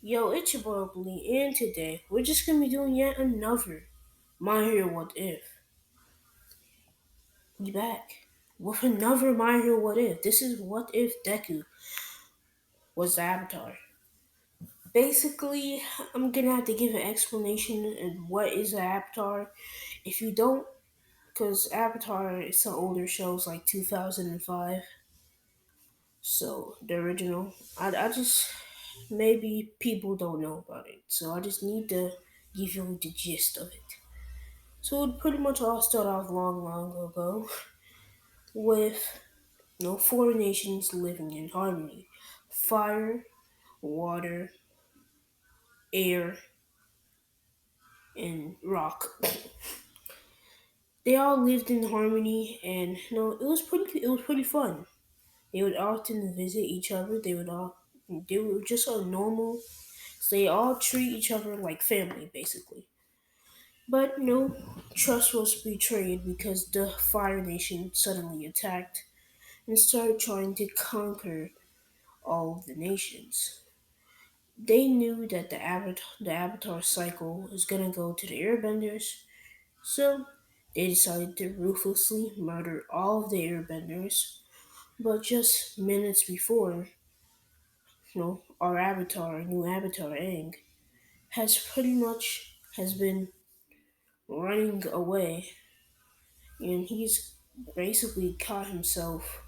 Yo, it's your boy Lee, and today we're just gonna be doing yet another My Hero What If. We back with another My Hero What If. This is what if Deku was the Avatar. Basically, I'm gonna have to give an explanation of what is an Avatar. If you don't, because Avatar is some older shows like 2005, so the original. I just maybe people don't know about it, so I just need to give you the gist of it. So it pretty much all started off long, long ago with four nations living in harmony: fire, water, air, and rock. They all lived in harmony, and it was pretty fun. They would often visit each other. They were just a normal. So they all treat each other like family, basically. But no, trust was betrayed because the Fire Nation suddenly attacked and started trying to conquer all of the nations. They knew that the Avatar cycle was gonna go to the Airbenders, so they decided to ruthlessly murder all of the Airbenders. But just minutes before, our new Avatar Aang, has been running away, and he's basically caught himself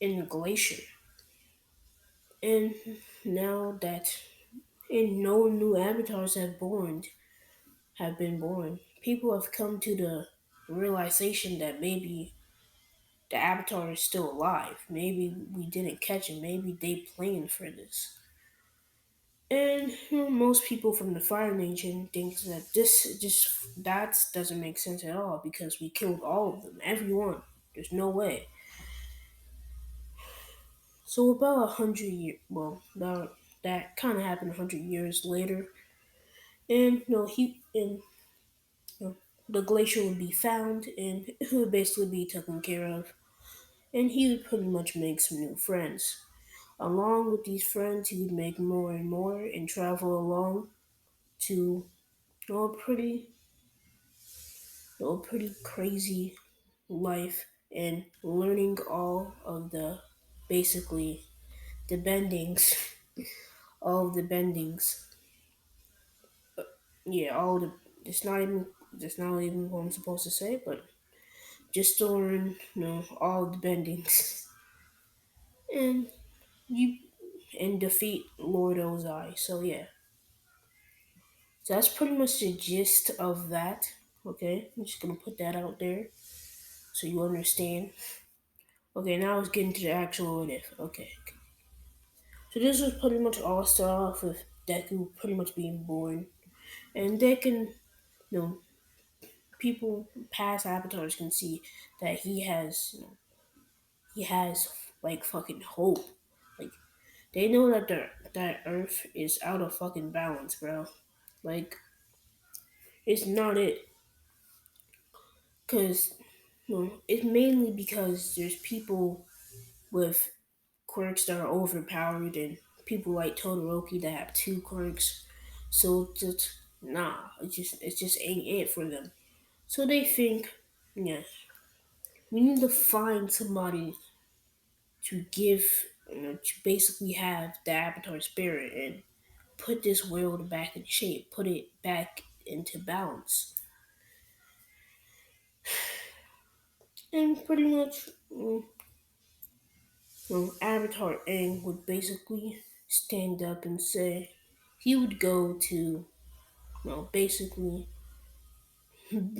in a glacier. And now that and no new avatars have been born. People have come to the realization that maybe the avatar is still alive. Maybe we didn't catch him. Maybe they planned for this. And most people from the Fire Nation thinks that this just that doesn't make sense at all because we killed all of them, everyone. There's no way. So about 100 years, well, that kind of happened 100 years later, and the glacier would be found and it would basically be taken care of, and he would pretty much make some new friends. Along with these friends, he would make more and more and travel along to a pretty crazy life and learning all of basically the bendings, all of the bendings. Yeah, all the it's not even what I'm supposed to say, but just to learn, all the bendings. And you and defeat Lord Ozai. So yeah, so that's pretty much the gist of that. Okay, I'm just gonna put that out there so you understand. Okay, now let's get into the actual what if. Okay. So this was pretty much all start off with Deku pretty much being born, and they can, people past avatars can see that he has like fucking hope. Like they know that that Earth is out of fucking balance, bro. Like it's not it. Because it's mainly because there's people with quirks that are overpowered and people like Todoroki that have two quirks. So just it just ain't it for them. So they think, yeah, we need to find somebody to give, to basically have the Avatar spirit and put this world back in shape, put it back into balance, and pretty much. Avatar Aang would basically stand up and say he would go to, basically,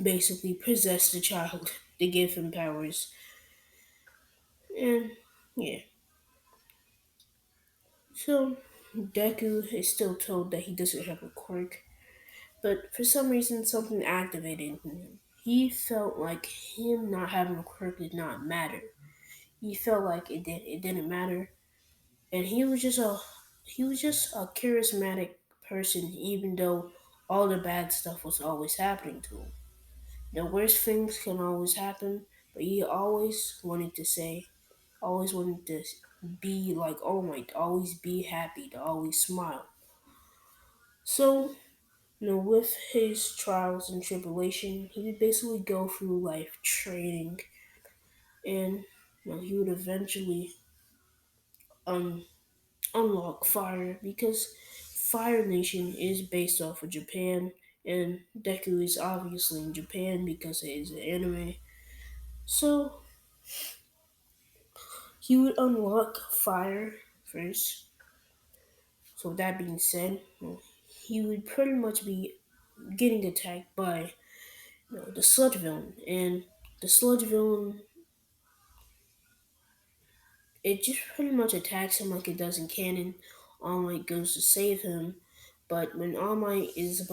basically possess the child to give him powers. And yeah, so Deku is still told that he doesn't have a quirk, but for some reason something activated in him. He felt like him not having a quirk did not matter. He felt like it didn't matter, and he was just a charismatic person, even though all the bad stuff was always happening to him. The worst things can always happen, but he always wanted to be like All Might, to always be happy, to always smile. So, with his trials and tribulation, he would basically go through life training, and he would eventually um unlock fire because Fire Nation is based off of Japan, and Deku is obviously in Japan because it is an anime. So he would unlock fire first. So that being said, he would pretty much be getting attacked by the sludge villain, and the sludge villain, it just pretty much attacks him like it does in canon. All Might goes to save him, but when All Might is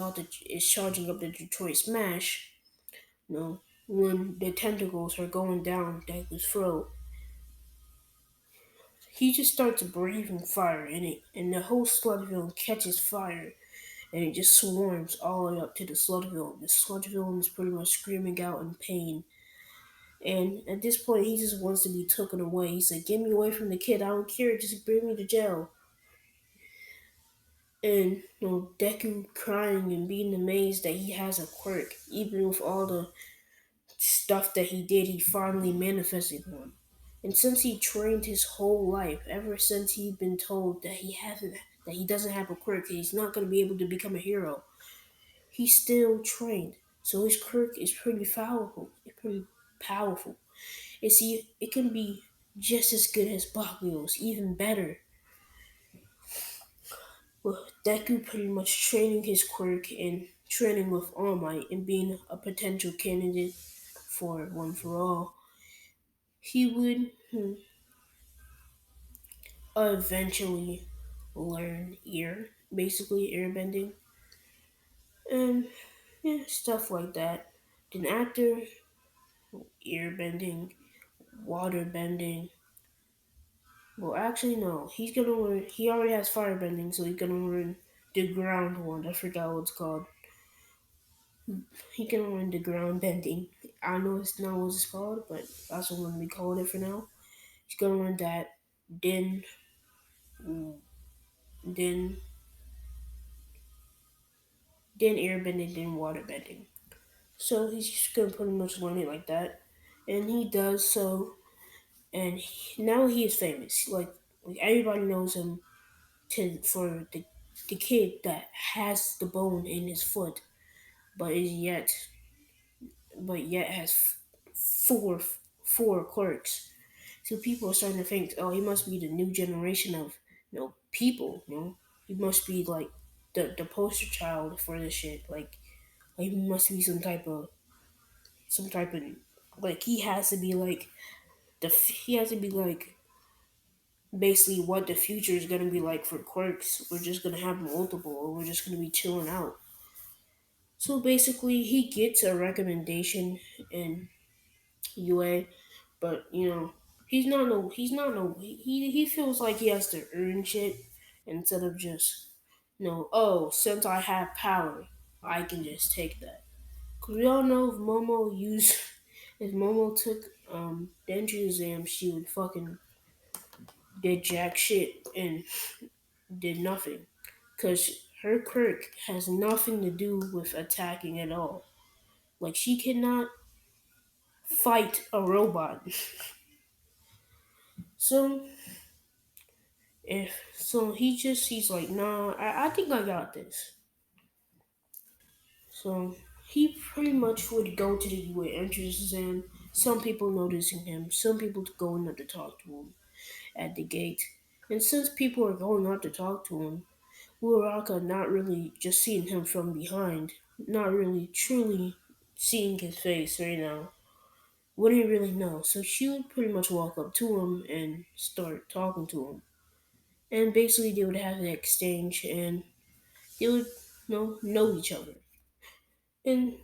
charging up the Detroit Smash, when the tentacles are going down Deku's throat, he just starts breathing fire in it, and the whole sludge villain catches fire, and it just swarms all the way up to the sludge villain. The sludge villain is pretty much screaming out in pain. And at this point, he just wants to be taken away. He's like, "Get me away from the kid. I don't care. Just bring me to jail." And Deku crying and being amazed that he has a quirk, even with all the stuff that he did, he finally manifested one. And since he trained his whole life, ever since he'd been told that he doesn't have a quirk, he's not going to be able to become a hero, he still trained. So his quirk is pretty powerful. It's pretty powerful. It can be just as good as Bakugo's, even better. With Deku pretty much training his quirk and training with All Might and being a potential candidate for One for All, he would eventually learn basically airbending, and yeah, stuff like that. Then after airbending, water bending, well, actually no, he's gonna learn. He already has firebending, so he's gonna learn the ground one. I forgot what it's called. He can learn the ground bending. I know it's not what it's called, but that's what I'm gonna be calling it for now. He's gonna learn that. Then, then, then airbending, then water bending. So he's just gonna pretty much learn it like that, and he does so. And now he is famous. Like everybody knows him for the kid that has the bone in his foot, but is yet has four quirks. So people are starting to think, oh, he must be the new generation of people. He must be like the poster child for this shit. Like he must be some type of like he has to be like he has to be like basically what the future is gonna be like for quirks. We're just gonna have multiple, or we're just gonna be chilling out. So basically, he gets a recommendation in UA, but he feels like he has to earn shit instead of just oh, since I have power, I can just take that. Cause we all know if Momo took the entry exam, she would fucking did jack shit and did nothing. Cause her quirk has nothing to do with attacking at all. Like she cannot fight a robot. So he's like, nah, I think I got this. So he pretty much would go to the UA entrance exam. Some people noticing him, some people going up to talk to him at the gate. And since people are going up to talk to him, Uraraka not really just seeing him from behind, not really truly seeing his face right now, wouldn't really know. So she would pretty much walk up to him and start talking to him. And basically they would have an exchange and they would know each other. And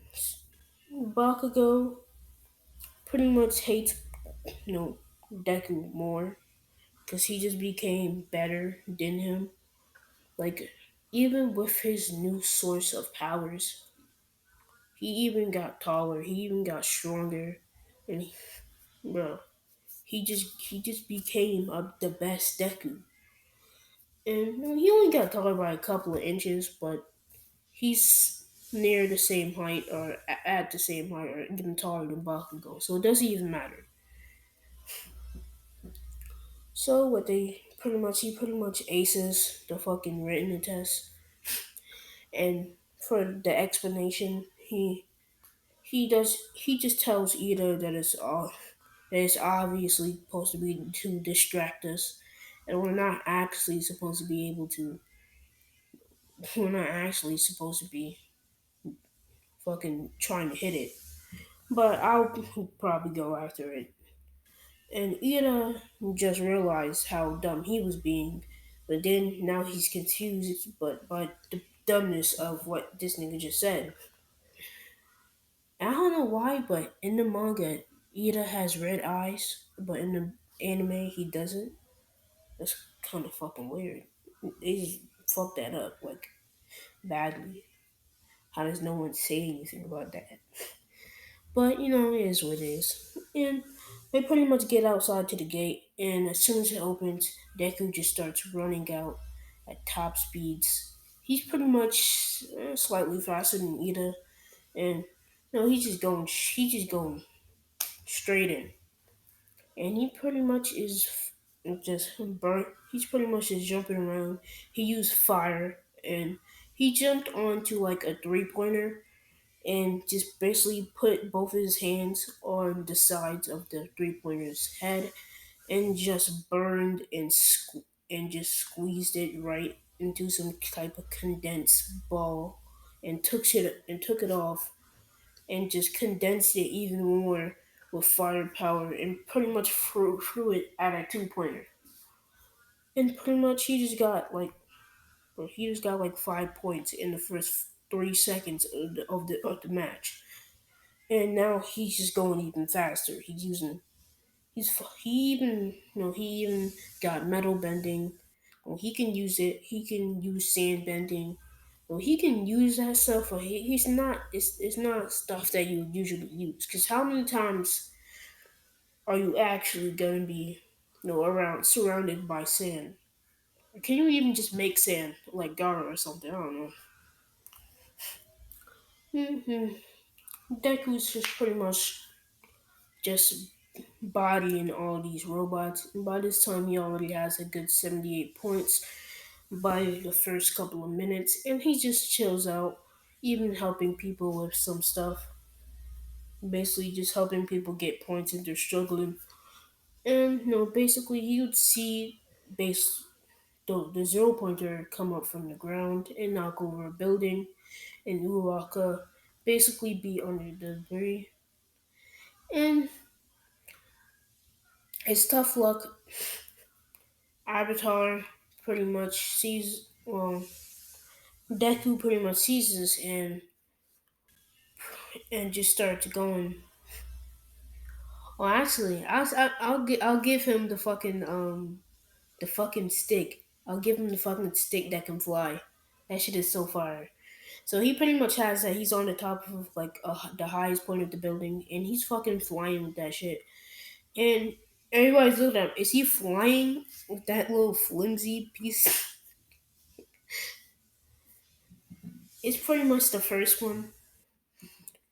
Bakugo pretty much hates you know Deku more because he just became better than him. Like even with his new source of powers, he even got taller. He even got stronger, and bro, he just became the best Deku, and he only got taller by a couple of inches, but he's near the same height or at the same height or even taller than Bakugo, so it doesn't even matter. So what they pretty much he pretty much aces the fucking written test, and for the explanation he just tells Ida that it's obviously supposed to be to distract us, and we're not actually supposed to be fucking trying to hit it. But I'll probably go after it. And Ida just realized how dumb he was being, but then now he's confused but by the dumbness of what this nigga just said. And I don't know why, but in the manga, Ida has red eyes, but in the anime he doesn't. That's kind of fucking weird. They just fucked that up like badly. How does no one say anything about that? But it is what it is. And they pretty much get outside to the gate, and as soon as it opens, Deku just starts running out at top speeds. He's pretty much slightly faster than Ida, and he's just going straight in, and he pretty much is just burnt. He's pretty much just jumping around. He used fire, and he jumped onto like a 3 pointer and just basically put both of his hands on the sides of the 3 pointer's head and just burned and just squeezed it right into some type of condensed ball and took it off and just condensed it even more with firepower and pretty much threw it at a 2 pointer. And pretty much he just got like 5 points in the first 3 seconds of the match. And now he's just going even faster. He even got metal bending. Well, he can use it. He can use sand bending. Well, he can use that stuff. But he's not. It's not stuff that you would usually use. Because how many times are you actually going to be, around surrounded by sand? Or can you even just make sand like Gara or something? I don't know. Deku's just pretty much just bodying all these robots. And by this time, he already has a good 78 points by the first couple of minutes, and he just chills out, even helping people with some stuff. Basically, just helping people get points if they're struggling. And basically, he would see base the 0 pointer come up from the ground and knock over a building, and Uraka basically be under the debris. And his tough luck Avatar pretty much sees Deku pretty much sees this and just starts going. Well, actually, I'll give him the fucking stick. I'll give him the fucking stick that can fly. That shit is so fire. So he pretty much has that. He's on the top of like the highest point of the building, and he's fucking flying with that shit. And everybody's looking at him. Is he flying with that little flimsy piece? It's pretty much the first one,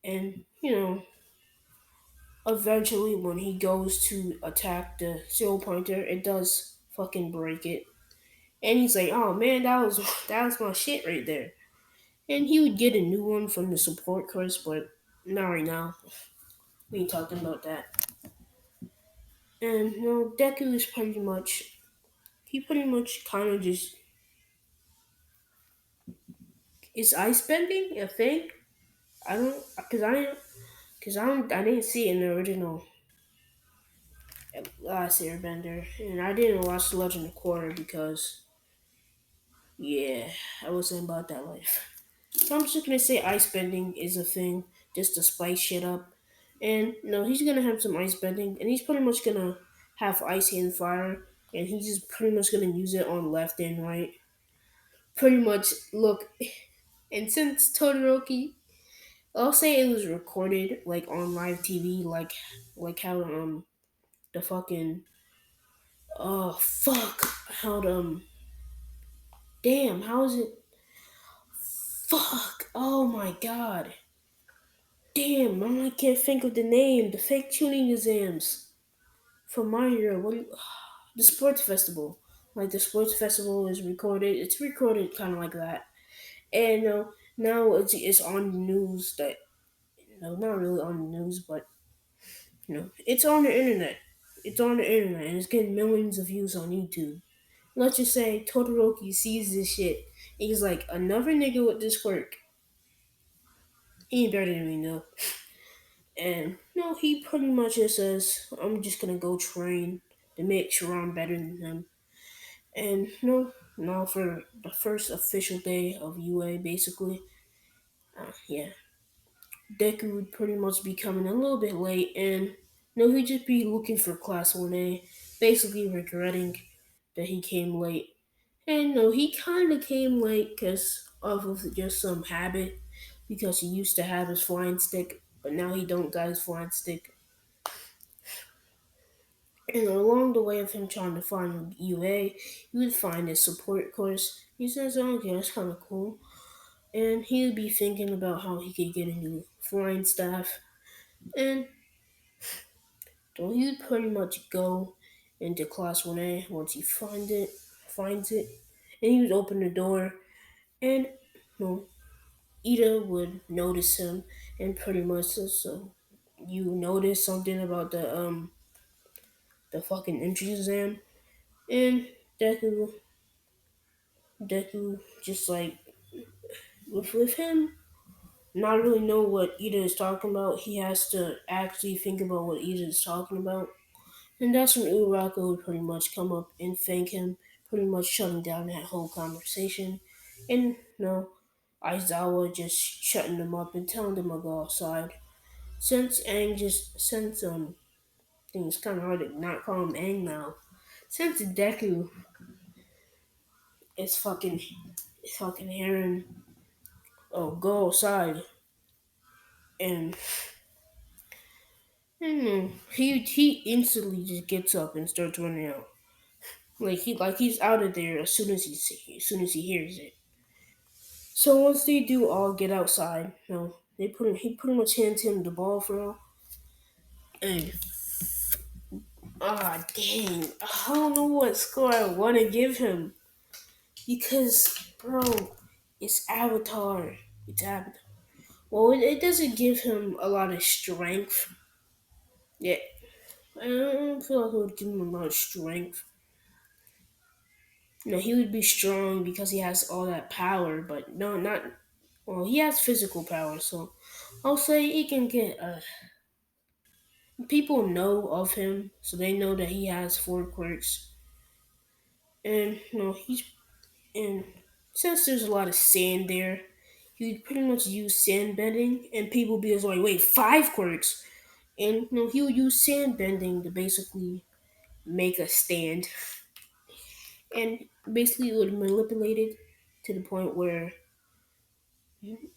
and eventually, when he goes to attack the 0 pointer, it does fucking break it. And he's like, "Oh man, that was my shit right there." And he would get a new one from the support course, but not right now. We ain't talking about that. And Deku is pretty much kind of just is ice bending a thing? I don't, I didn't see it in the original Last Airbender, and I didn't watch the Legend of Korra because yeah, I wasn't about that life. So I'm just gonna say ice bending is a thing, just to spice shit up. And he's gonna have some ice bending, and he's pretty much gonna have ice and fire, and he's just pretty much gonna use it on left and right. Pretty much look, and since Todoroki, I'll say it was recorded like on live TV, like how the fucking oh fuck how the damn how is it fuck oh my god damn I can't think of the name the fake tuning exams from my hero the sports festival like the sports festival is recorded it's recorded kind of like that and now it's on the news that not really on the news but it's on the internet it's on the internet and it's getting millions of views on YouTube. Let's just say Todoroki sees this shit. And he's like, another nigga with this quirk. He ain't better than me, no. And no, he pretty much just says, I'm just gonna go train to make sure I'm better than him. And no, now for the first official day of UA, basically, yeah, Deku would pretty much be coming a little bit late, and no, he'd just be looking for Class 1A, basically regretting that he came late. And no, he kind of came late because of just some habit, because he used to have his flying stick, but now he don't got his flying stick. And along the way of him trying to find UA, he would find his support course. He says, oh, okay, that's kind of cool. And he would be thinking about how he could get a new flying staff. And so he would pretty much go into Class 1A once he finds it, and he would open the door, and well, Ida would notice him, and pretty much so you notice something about the fucking entrance exam, and Deku Deku just like with him not really know what Ida is talking about. He has to actually think about what Ida is talking about. And that's when Uraka would pretty much come up and thank him, pretty much shutting down that whole conversation. And Aizawa just shutting them up and telling them to go outside. Since I think it's kinda hard to not call him Aang now. Since Deku is fucking hearing go outside and he instantly just gets up and starts running out. He's out of there as soon as he hears it. So once they do all get outside, he pretty much hands him the ball for all. And dang, I don't know what score I want to give him because, bro, it's Avatar. It's Avatar. Well, it doesn't give him a lot of strength. Yeah, I don't feel like it would give him a lot of strength. He would be strong because he has all that power, but no, not. Well, he has physical power, so I'll say he can get. People know of him, so they know that he has four quirks, and and since there's a lot of sand there, he would pretty much use sand bending, and people be just like, wait, five quirks, and he would use sand bending to basically make a stand, and basically it would manipulate it to the point where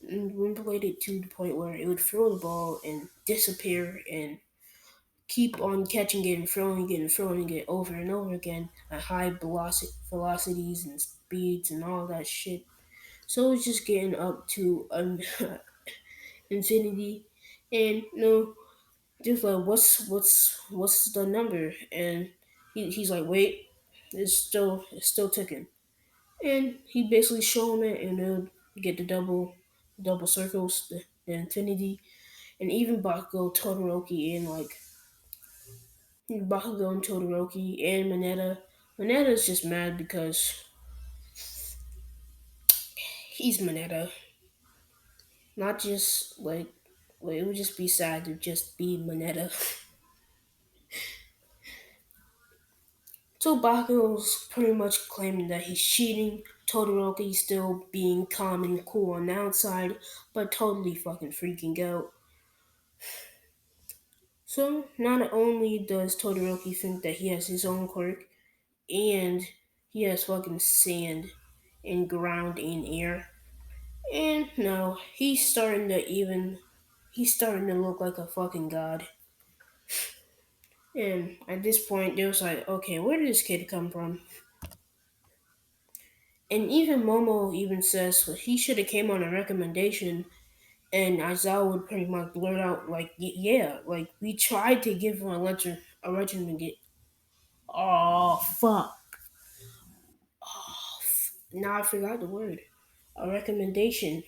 manipulate it to the point where it would throw the ball and disappear and keep on catching it and throwing it over and over again at high velocities and speeds and all that shit. So it's just getting up to infinity, and just like what's the number? And he's like, wait, it's still ticking, and he basically show him it, and they'll get the double circles, the infinity, and even Bakugo, Todoroki, and like Bakugo and Todoroki and Mineta. Mineta's just mad because he's Mineta. Not just like, well, it would just be sad to just be Mineta. So Bakugo's pretty much claiming that he's cheating. Todoroki still being calm and cool on the outside, but totally fucking freaking out. So not only does Todoroki think that he has his own quirk, and he has fucking sand and ground and air. And no, he's starting to look like a fucking god. And at this point, they was like, okay, where did this kid come from? And even Momo even says well, he should have came on a recommendation. And Aizawa would pretty much blurt out like, yeah, like we tried to give him a regimen. Get oh fuck, now I forgot the word, a recommendation.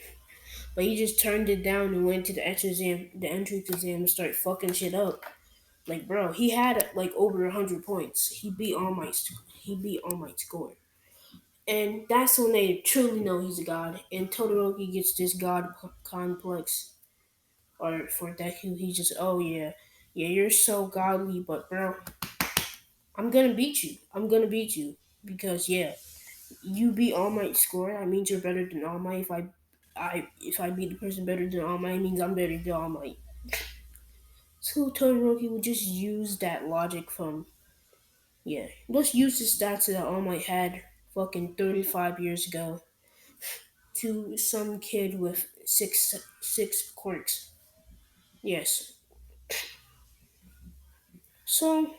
But he just turned it down and went to the entrance exam, and started fucking shit up. Like, bro, he had like over 100 points. He beat All Might's score. And that's when they truly know he's a god. And Todoroki gets this god complex. Or for Deku, he just, oh yeah, yeah, you're so godly, but bro, I'm gonna beat you. I'm gonna beat you because yeah, you beat All Might's score. That means you're better than All Might. If I beat the person better than All Might, it means I'm better than All Might. So Todoroki would just use that logic from yeah. Let's use the stats that All Might had fucking 35 years ago to some kid with six quirks. Yes. So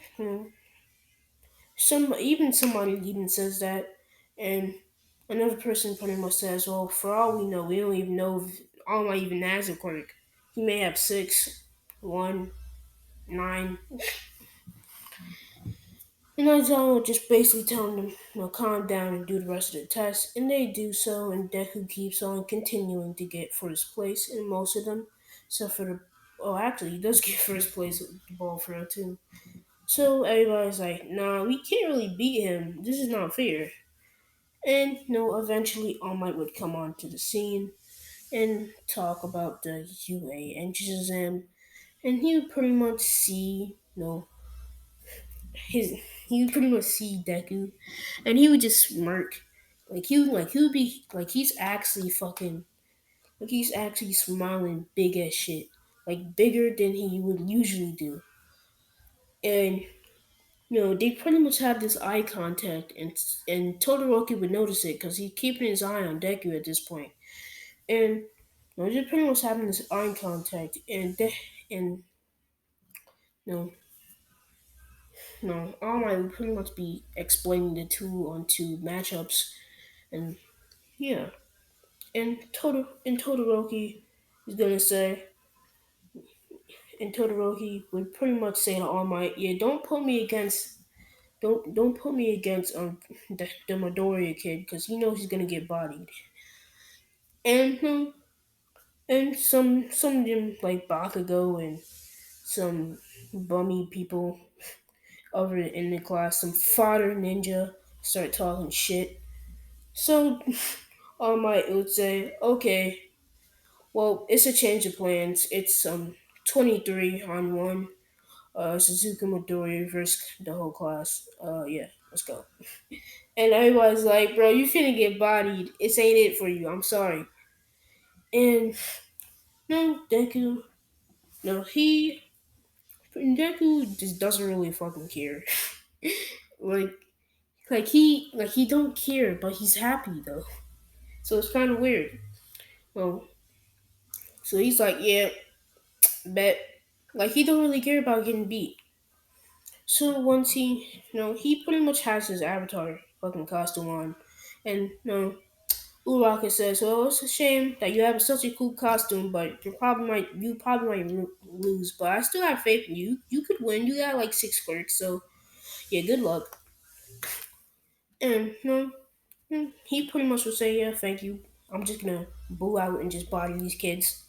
somebody even says that, and another person pretty much says, "Well, for all we know, we don't even know if All Might even has a quirk. He may have six, one, nine." And Aizawa just basically telling them, calm down and do the rest of the test, and they do so, and Deku keeps on continuing to get first place in most of them, except for the. Oh, actually, he does get first place with the ball for too. So everybody's like, nah, we can't really beat him. This is not fair. And eventually All Might would come onto the scene and talk about the UA exam, and he would pretty much see, his he would pretty much see Deku, and he would just smirk, he would be like he's actually smiling big as shit, like bigger than he would usually do, and they pretty much have this eye contact, and Todoroki would notice it because he's keeping his eye on Deku at this point. And they're pretty much having this eye contact, and no, all my would pretty much be explaining the 2-on-2 matchups, and yeah, and Todoroki is gonna say, and Todoroki would pretty much say to All Might, yeah, don't put me against the Midoriya kid because he knows he's gonna get bodied, and and some of them like Bakugo and some bummy people over in the class, some fodder ninja start talking shit. So All Might would say, okay, well, it's a change of plans. It's 23-on-1. Suzuki Midori versus the whole class. Yeah, let's go. And everybody's like, bro, you finna get bodied. This ain't it for you. I'm sorry. And no, no, Deku just doesn't really fucking care. like, he don't care, but he's happy though. So it's kind of weird. Well, so he's like, yeah, bet. Like he don't really care about getting beat. So once he pretty much has his avatar fucking costume on, and Uraka says, "Well, it's a shame that you have such a cool costume, but you probably might lose. But I still have faith in you. You could win. You got like six quirks, so yeah, good luck." And he pretty much would say, "Yeah, thank you. I'm just gonna boo out and just body these kids."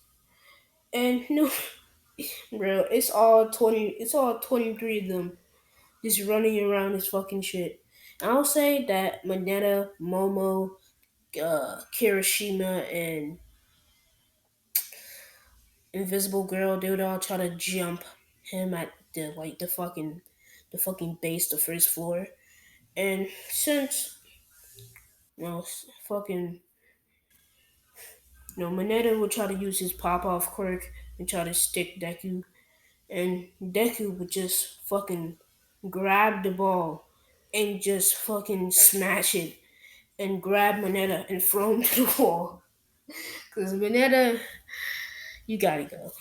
And bro, it's all 23 of them just running around this fucking shit. I'll say that Mineta, Momo, Kirishima, and Invisible Girl, they would all try to jump him at the fucking base, the first floor. And since fucking Mineta would try to use his pop off quirk and try to stick Deku, and Deku would just fucking grab the ball and just fucking smash it and grab Mineta and throw him to the wall. Cause Mineta, you gotta go.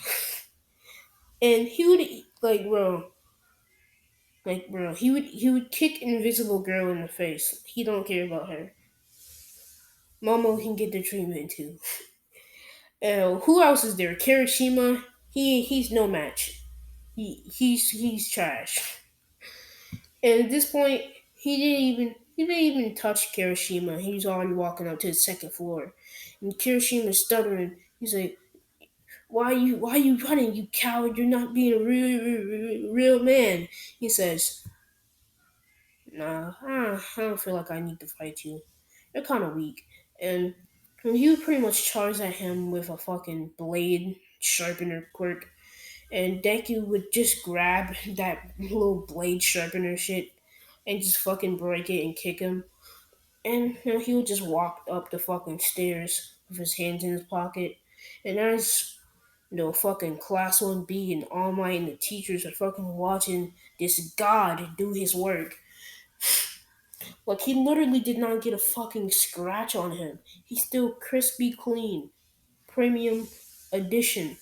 And he would like, bro. Like, bro, he would kick Invisible Girl in the face. He don't care about her. Momo can get the treatment too. Who else is there? Kirishima. He's no match. He's trash. And at this point, he didn't even touch Kirishima. He was already walking up to the second floor, and Kirishima's stuttering. He's like, why you running, you coward? You're not being a real man." He says, "Nah, I don't feel like I need to fight you. You're kind of weak." And he would pretty much charge at him with a fucking blade sharpener quirk. And Deku would just grab that little blade sharpener shit and just fucking break it and kick him. And he would just walk up the fucking stairs with his hands in his pocket. And as fucking class 1B and All Might and the teachers are fucking watching this god do his work. Like, he literally did not get a fucking scratch on him. He's still crispy clean. Premium edition.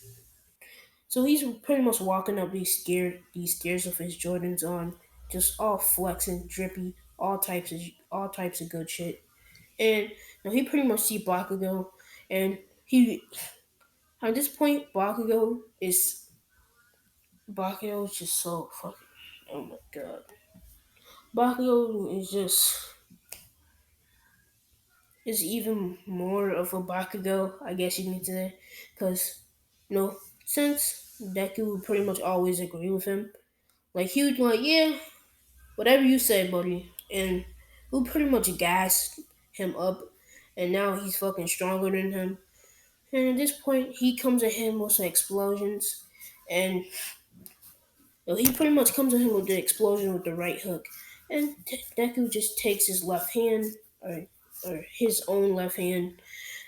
So he's pretty much walking up these stairs with his Jordans on, just all flexing, drippy, all types of good shit. And he pretty much see Bakugo, and he at this point Bakugo is just so fucking, oh my god. Bakugo is even more of a Bakugo, I guess you need to say, because since Deku would pretty much always agree with him, like he would be like, yeah, whatever you say, buddy, and who pretty much gassed him up, and now he's fucking stronger than him. And at this point, he comes at him with some explosions, and he pretty much comes at him with the explosion with the right hook, and Deku just takes his left hand, or his own left hand,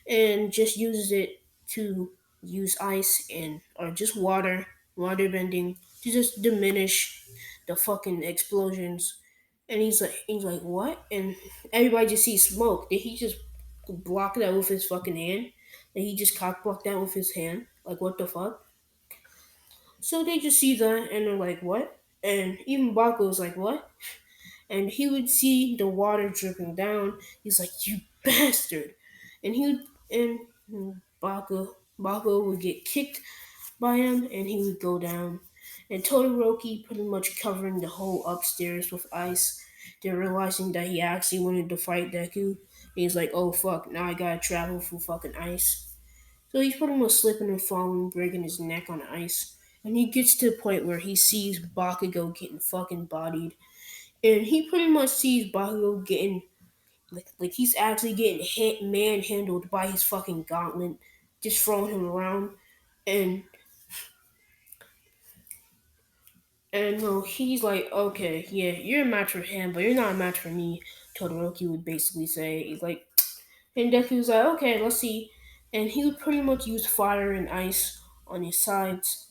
and just uses it to use ice and or just water bending to just diminish the fucking explosions. And he's like, what? And everybody just sees smoke. Did he just block that with his fucking hand? Did he just cock block that with his hand? Like, what the fuck? So they just see that and they're like, what? And even Baku's like, what? And he would see the water dripping down. He's like, "You bastard!" And Baku would get kicked by him, and he would go down. And Todoroki pretty much covering the whole upstairs with ice. They're realizing that he actually wanted to fight Deku. And he's like, "Oh fuck! Now I gotta travel through fucking ice." So he's pretty much slipping and falling, breaking his neck on ice. And he gets to the point where he sees Bakugo getting fucking bodied, and he pretty much sees Bakugo getting like he's actually getting hit manhandled by his fucking gauntlet, just throwing him around, and he's like, okay, yeah, you're a match for him, but you're not a match for me. Todoroki would basically say, he's like, and Deku's like, okay, let's see, and he would pretty much use fire and ice on his sides,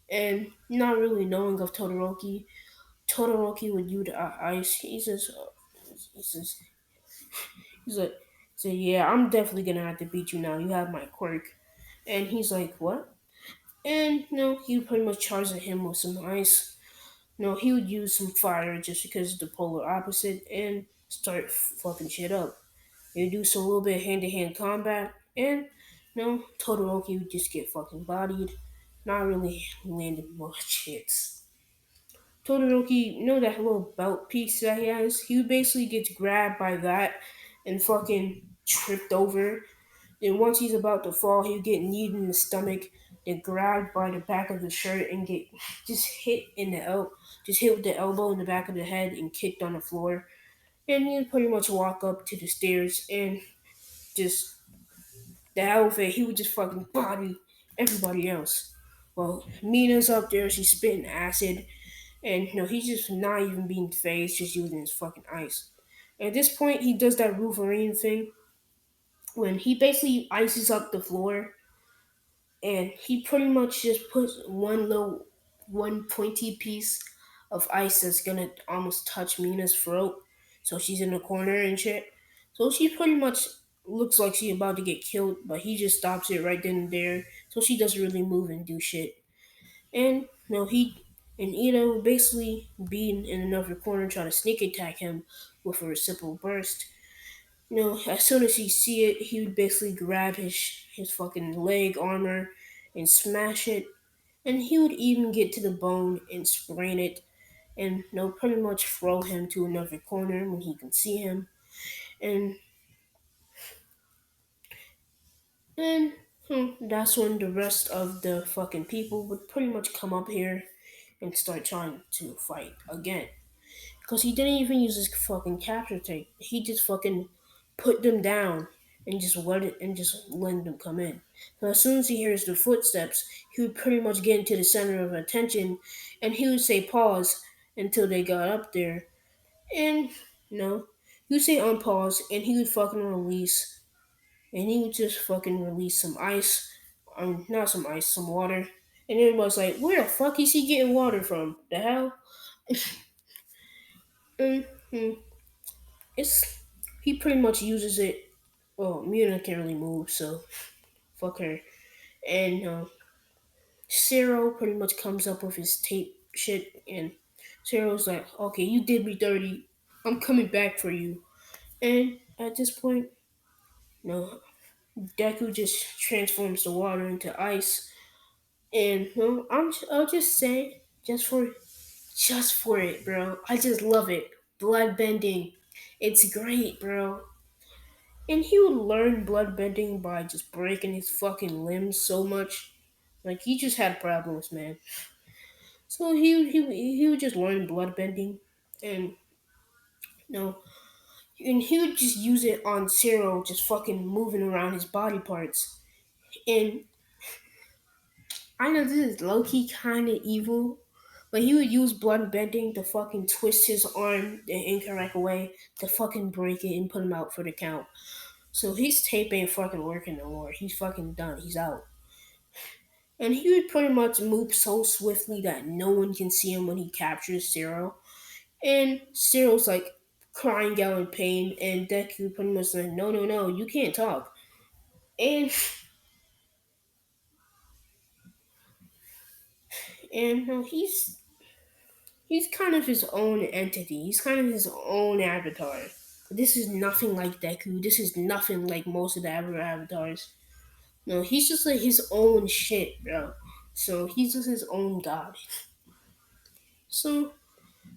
and not really knowing of Todoroki. Todoroki would use ice. He says, He's like, yeah, I'm definitely gonna have to beat you now. You have my quirk. And he's like, what? And he would pretty much charge at him with some ice. He would use some fire just because it's the polar opposite and start fucking shit up. He would do some little bit of hand to hand combat, and Todoroki would just get fucking bodied, not really landing much hits. Todoroki, that little belt piece that he has, he basically gets grabbed by that and fucking tripped over. Then once he's about to fall, he'll get kneed in the stomach, then grabbed by the back of the shirt and get just hit in the just hit with the elbow in the back of the head and kicked on the floor. And he'll pretty much walk up to the stairs and just the outfit, he would just fucking body everybody else. Well, Mina's up there, she's spitting acid, and he's just not even being phased, just using his fucking ice. At this point, he does that Wolverine thing when he basically ices up the floor, and he pretty much just puts one pointy piece of ice that's gonna almost touch Mina's throat, so she's in the corner and shit. So she pretty much looks like she's about to get killed, but he just stops it right then and there, so she doesn't really move and do shit. And And Ida would basically be in another corner trying to sneak attack him with a reciprocal burst. As soon as he see it, he would basically grab his fucking leg armor and smash it, and he would even get to the bone and sprain it, and pretty much throw him to another corner when he can see him, and and that's when the rest of the fucking people would pretty much come up here and start trying to fight again. Because he didn't even use his fucking capture tank. He just fucking put them down and just let them come in. So as soon as he hears the footsteps, he would pretty much get into the center of attention, and he would say pause until they got up there. And he would say unpause, and he would fucking release, and he would just fucking release some ice, not some ice, some water. And everybody's like, where the fuck is he getting water from? The hell? Mm-hmm. It's He pretty much uses it. Well, Muna can't really move, so fuck her. And Cyril pretty much comes up with his tape shit, and Cyril's like, "Okay, you did me dirty. I'm coming back for you." And at this point, no, Deku just transforms the water into ice, and I'll just say, just for it, bro. I just love it. Blood bending, it's great, bro. And he would learn bloodbending by just breaking his fucking limbs so much. Like he just had problems, man. So he would just learn bloodbending, and no, and he would just use it on Cyril, just fucking moving around his body parts. And I know this is low key kind of evil, but he would use bloodbending to fucking twist his arm the incorrect way to fucking break it and put him out for the count. So his tape ain't fucking working no more. He's fucking done. He's out. And he would pretty much move so swiftly that no one can see him when he captures Cyril. And Cyril's like crying out in pain, and Deku pretty much like, no, no, no, you can't talk. And he's kind of his own entity. He's kind of his own avatar. This is nothing like Deku. This is nothing like most of the other avatars. No, he's just like his own shit, bro. So he's just his own god. So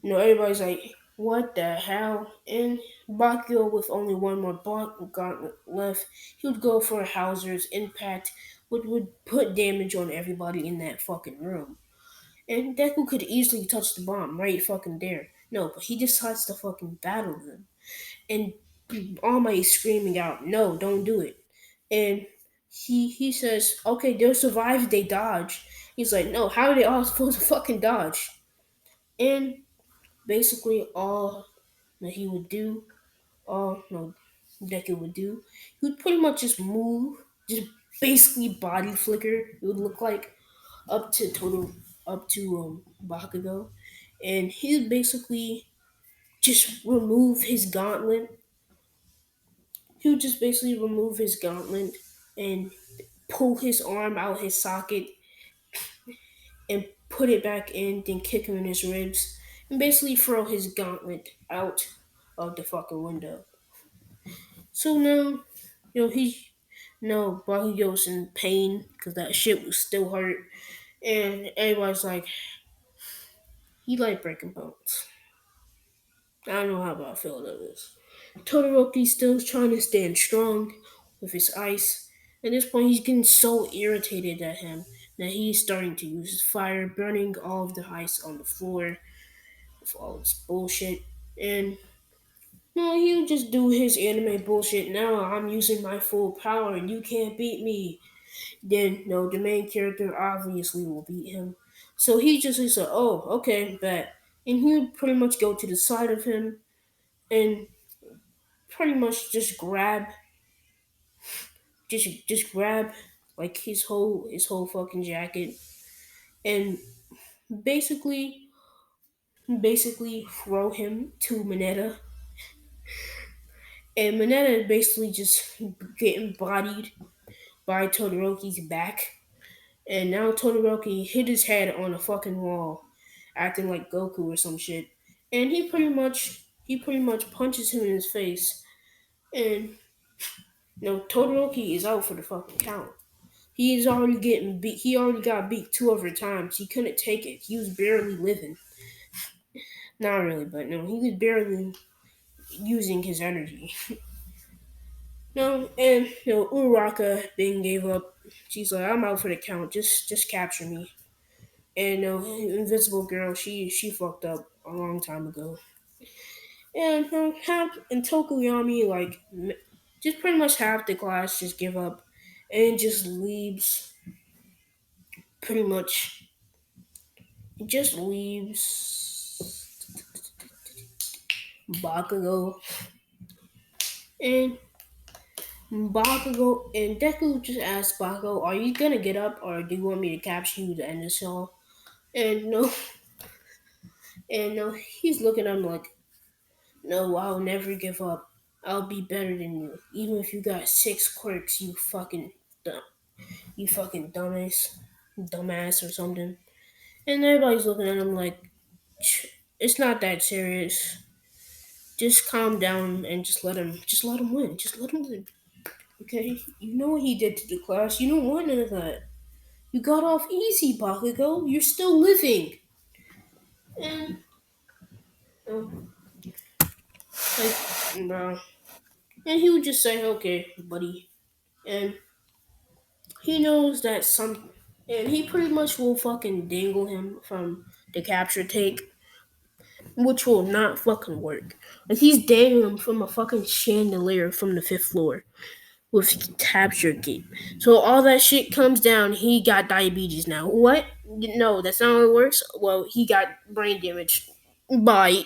everybody's like, what the hell? And Bakio, with only one more gauntlet left, he would go for Hauser's impact, which would put damage on everybody in that fucking room. And Deku could easily touch the bomb right fucking there. No, but he decides to fucking battle them. And All Might is screaming out, no, don't do it. And he says, okay, they'll survive if they dodge. He's like, no, how are they all supposed to fucking dodge? And basically all that he would do, all no Deku would do, he would pretty much just move, just basically body flicker. It would look like up to Bakugo, and he would basically just remove his gauntlet. He would just basically remove his gauntlet and pull his arm out his socket and put it back in, then kick him in his ribs, and basically throw his gauntlet out of the fucking window. So now, he's no Bakugo's in pain because that shit was still hurt, and everybody's like, he like breaking bones. I don't know how I feel about this. Todoroki's still trying to stand strong with his ice. At this point, he's getting so irritated at him that he's starting to use his fire, burning all of the ice on the floor with all this bullshit. And no, he'll just do his anime bullshit. Now I'm using my full power and you can't beat me. Then, no, the main character obviously will beat him. So he just is like, oh, okay, bet. And he would pretty much go to the side of him and pretty much just grab like his whole fucking jacket and basically throw him to Mineta, and Mineta basically just getting bodied by Todoroki's back, and now Todoroki hit his head on a fucking wall, acting like Goku or some shit. And he pretty much punches him in his face. And Todoroki is out for the fucking count. He's already getting beat. He already got beat two other times. He couldn't take it. He was barely living. Not really, but no, he was barely using his energy. No, and Uraka then gave up. She's like, I'm out for the count. Just capture me. And Invisible Girl, she fucked up a long time ago. And Tokuyami just pretty much half the class just give up, and just leaves pretty much just leaves Bakugo and Deku just asks Bakugo, "Are you gonna get up, or do you want me to capture you to end this all?" And no, he's looking at him like, "No, I'll never give up. I'll be better than you, even if you got six quirks. You fucking dumbass or something." And everybody's looking at him like, "It's not that serious. Just calm down and just let him win. Just let him win." Okay, you know what he did to the class. You don't want none of that. You got off easy, Bakugo. You're still living. And uh, bro. And he would just say, "Okay, buddy." And he knows that some, and he pretty much will fucking dangle him from the capture take, which will not fucking work. Like he's dangling him from a fucking chandelier from the fifth floor with capture gate. So all that shit comes down. He got diabetes now. What? No, that's not how it works. Well, he got brain damage. Bye.